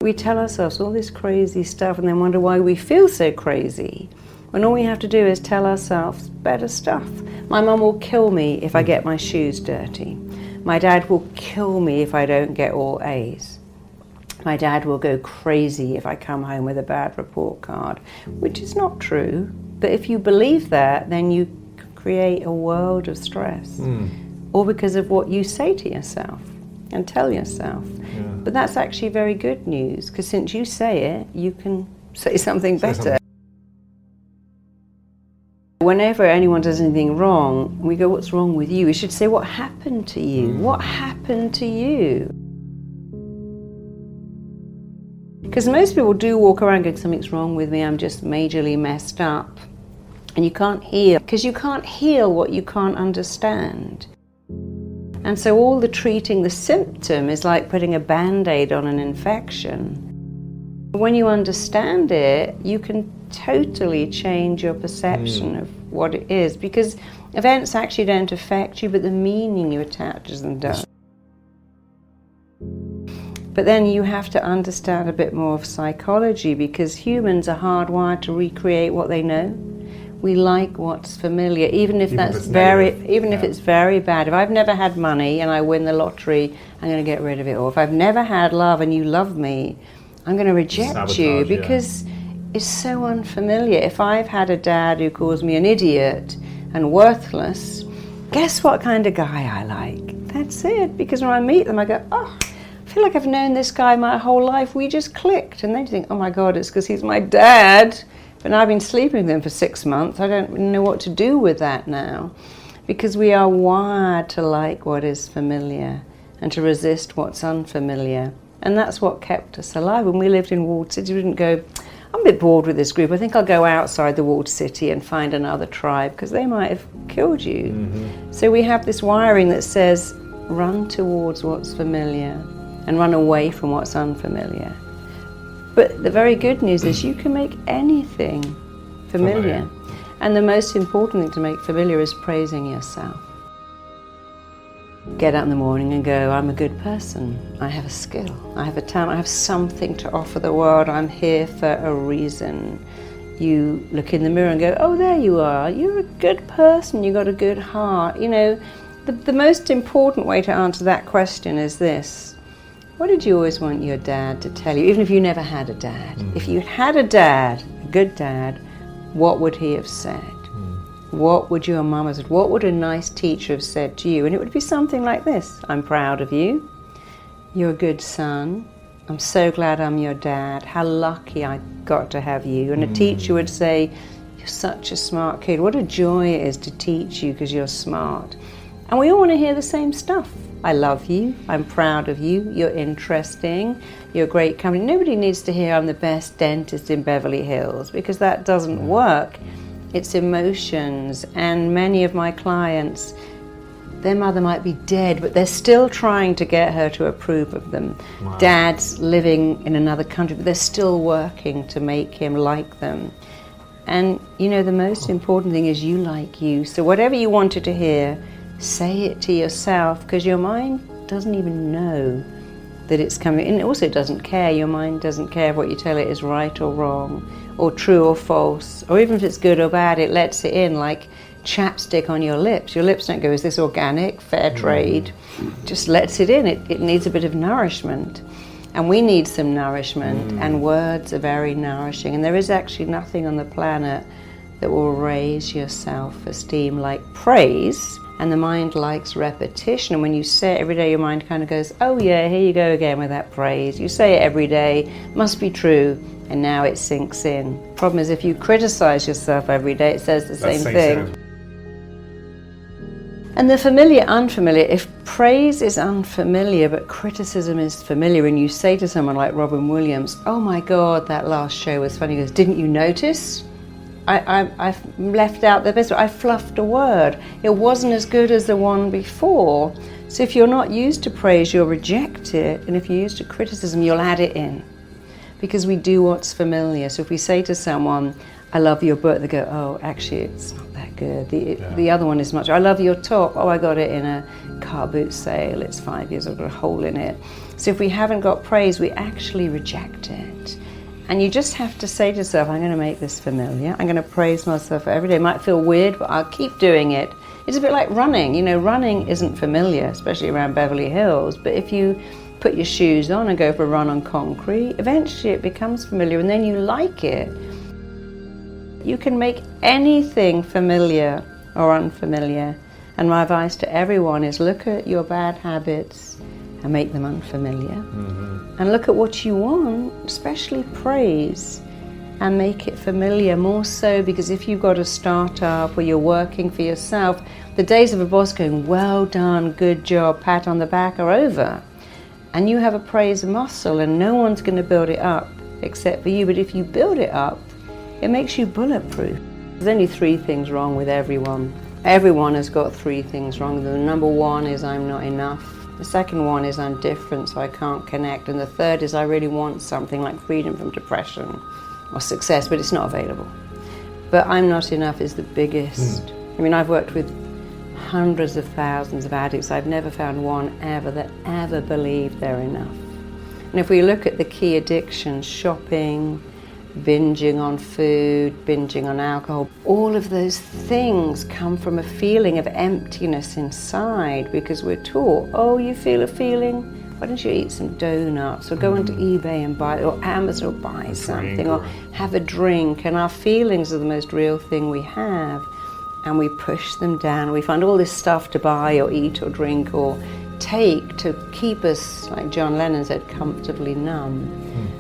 We tell ourselves all this crazy stuff and then wonder why we feel so crazy, when all we have to do is tell ourselves better stuff. My mum will kill me if I get my shoes dirty. My dad will kill me if I don't get all A's. My dad will go crazy if I come home with a bad report card, which is not true. But if you believe that, then you create a world of stress, all because of what you say to yourself and tell yourself. Yeah. But that's actually very good news, because since you say it, you can say something better. Whenever anyone does anything wrong, we go, what's wrong with you? We should say, what happened to you? What happened to you? Because most people do walk around going, something's wrong with me, I'm just majorly messed up. And you can't heal, because you can't heal what you can't understand. And so all the treating the symptom is like putting a Band-Aid on an infection. When you understand it, you can totally change your perception of what it is, because events actually don't affect you, but the meaning you attach to them does. But then you have to understand a bit more of psychology, because humans are hardwired to recreate what they know. We like what's familiar, even if it's very bad. If I've never had money and I win the lottery, I'm going to get rid of it. Or if I've never had love and you love me, I'm going to reject you because it's so unfamiliar. If I've had a dad who calls me an idiot and worthless, guess what kind of guy I like? That's it. Because when I meet them, I go, oh, I feel like I've known this guy my whole life. We just clicked. And they think, oh my God, it's because he's my dad. But I've been sleeping with him for 6 months. I don't know what to do with that now, because we are wired to like what is familiar and to resist what's unfamiliar. And that's what kept us alive. When we lived in walled cities, we didn't go, I'm a bit bored with this group. I think I'll go outside the walled city and find another tribe, because they might have killed you. So we have this wiring that says, run towards what's familiar and run away from what's unfamiliar. But the very good news is you can make anything familiar. And the most important thing to make familiar is praising yourself. Get up in the morning and go, I'm a good person. I have a skill. I have a talent. I have something to offer the world. I'm here for a reason. You look in the mirror and go, oh, there you are. You're a good person. You've got a good heart. You know, the most important way to answer that question is this. What did you always want your dad to tell you, even if you never had a dad? If you had a dad, a good dad, what would he have said? What would your mum have said? What would a nice teacher have said to you? And it would be something like this. I'm proud of you. You're a good son. I'm so glad I'm your dad. How lucky I got to have you. And a teacher would say, you're such a smart kid. What a joy it is to teach you because you're smart. And we all want to hear the same stuff. I love you, I'm proud of you, you're interesting, you're a great company. Nobody needs to hear I'm the best dentist in Beverly Hills, because that doesn't work. It's emotions, and many of my clients, their mother might be dead, but they're still trying to get her to approve of them. Wow. Dad's living in another country, but they're still working to make him like them. And you know, the most important thing is you like you. So whatever you wanted to hear, say it to yourself, because your mind doesn't even know that it's coming. And it also doesn't care. Your mind doesn't care if what you tell it is right or wrong, or true or false, or even if it's good or bad, it lets it in like chapstick on your lips. Your lips don't go, is this organic, fair trade? Just lets it in. It needs a bit of nourishment. And we need some nourishment, and words are very nourishing. And there is actually nothing on the planet that will raise your self-esteem like praise. And the mind likes repetition. And when you say it every day, your mind kind of goes, oh yeah, here you go again with that praise. You say it every day, must be true, and now it sinks in. Problem is, if you criticize yourself every day, it says the same thing. And the familiar, unfamiliar, if praise is unfamiliar but criticism is familiar, and you say to someone like Robin Williams, oh my God, that last show was funny, he goes, didn't you notice? I've left out the best, I fluffed a word. It wasn't as good as the one before. So if you're not used to praise, you'll reject it. And if you're used to criticism, you'll add it in. Because we do what's familiar. So if we say to someone, I love your book. They go, oh, actually, it's not that good. The other one is much. I love your top. Oh, I got it in a car boot sale. It's 5 years. I've got a hole in it. So if we haven't got praise, we actually reject it. And you just have to say to yourself, I'm going to make this familiar. I'm going to praise myself every day. It might feel weird, but I'll keep doing it. It's a bit like running. You know, running isn't familiar, especially around Beverly Hills. But if you put your shoes on and go for a run on concrete, eventually it becomes familiar and then you like it. You can make anything familiar or unfamiliar. And my advice to everyone is look at your bad habits and make them unfamiliar. And look at what you want, especially praise, and make it familiar, more so because if you've got a startup or you're working for yourself, the days of a boss going, well done, good job, pat on the back are over. And you have a praise muscle and no one's going to build it up except for you. But if you build it up, it makes you bulletproof. There's only 3 things wrong with everyone. Everyone has got 3 things wrong. The number 1 is I'm not enough. The second one is I'm different, so I can't connect. And the third is I really want something like freedom from depression or success, but it's not available. But I'm not enough is the biggest. I mean, I've worked with hundreds of thousands of addicts. I've never found one ever that ever believed they're enough. And if we look at the key addictions, shopping, binging on food, binging on alcohol, all of those things come from a feeling of emptiness inside because we're taught, oh, you feel a feeling? Why don't you eat some donuts or go onto eBay and buy, or Amazon or buy something, or have a drink? And our feelings are the most real thing we have. And we push them down. We find all this stuff to buy or eat or drink or take to keep us, like John Lennon said, comfortably numb.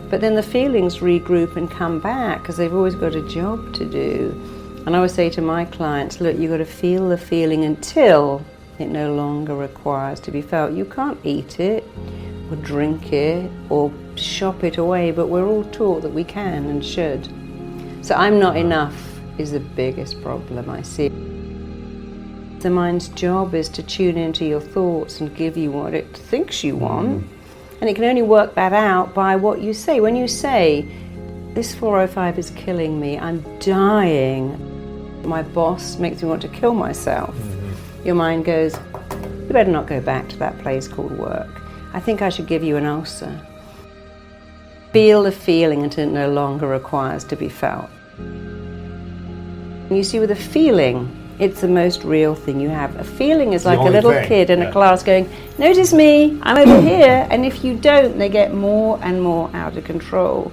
But then the feelings regroup and come back because they've always got a job to do. And I always say to my clients, look, you've got to feel the feeling until it no longer requires to be felt. You can't eat it or drink it or shop it away, but we're all taught that we can and should. So I'm not enough is the biggest problem I see. The mind's job is to tune into your thoughts and give you what it thinks you want. And it can only work that out by what you say. When you say, this 405 is killing me, I'm dying, my boss makes me want to kill myself, your mind goes, you better not go back to that place called work. I think I should give you an ulcer. Feel the feeling until it no longer requires to be felt. And you see, with a feeling, it's the most real thing you have. A feeling is like a little kid in a class going, notice me, I'm over here. And if you don't, they get more and more out of control.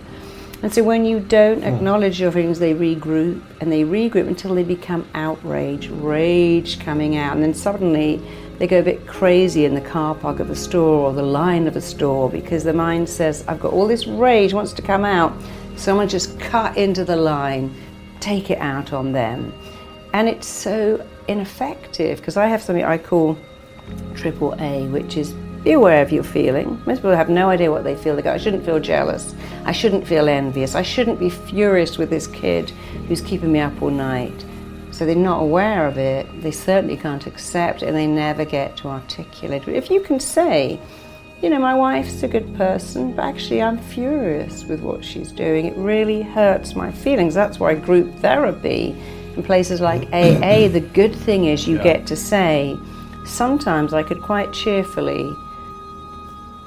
And so when you don't acknowledge your feelings, they regroup until they become outrage, rage coming out. And then suddenly they go a bit crazy in the car park of a store or the line of a store because the mind says, I've got all this rage, wants to come out. Someone just cut into the line, take it out on them. And it's so ineffective because I have something I call AAA, which is be aware of your feeling. Most people have no idea what they feel. They go, I shouldn't feel jealous. I shouldn't feel envious. I shouldn't be furious with this kid who's keeping me up all night. So they're not aware of it. They certainly can't accept it and they never get to articulate it. If you can say, you know, my wife's a good person, but actually I'm furious with what she's doing. It really hurts my feelings. That's why group therapy in places like AA, the good thing is you get to say, sometimes I could quite cheerfully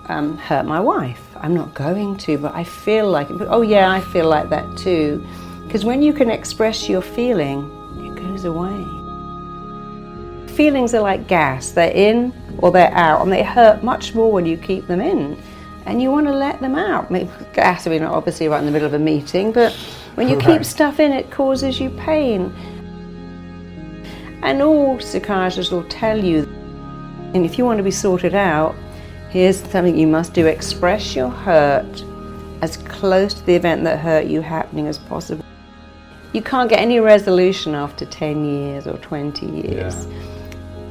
hurt my wife. I'm not going to, but I feel like it. Oh yeah, I feel like that too. Because when you can express your feeling, it goes away. Feelings are like gas. They're in or they're out, and they hurt much more when you keep them in. And you want to let them out. Maybe gas, I mean, obviously right in the middle of a meeting, but when you keep stuff in, it causes you pain. And all psychiatrists will tell you, and if you want to be sorted out, here's something you must do. Express your hurt as close to the event that hurt you happening as possible. You can't get any resolution after 10 years or 20 years.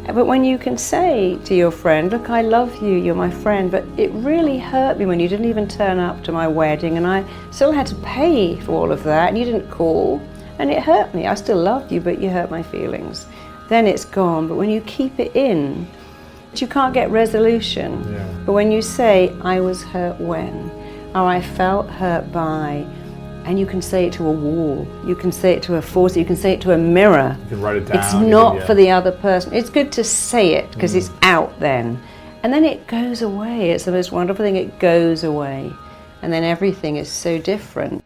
But when you can say to your friend, look, I love you, you're my friend, but it really hurt me when you didn't even turn up to my wedding and I still had to pay for all of that and you didn't call and it hurt me. I still loved you, but you hurt my feelings. Then it's gone. But when you keep it in, you can't get resolution. But when you say, I was hurt when, or I felt hurt by, And you can say it to a wall, you can say it to a force, you can say it to a mirror. You can write it down. It's not for the other person. It's good to say it because it's out then. And then it goes away. It's the most wonderful thing, it goes away. And then everything is so different.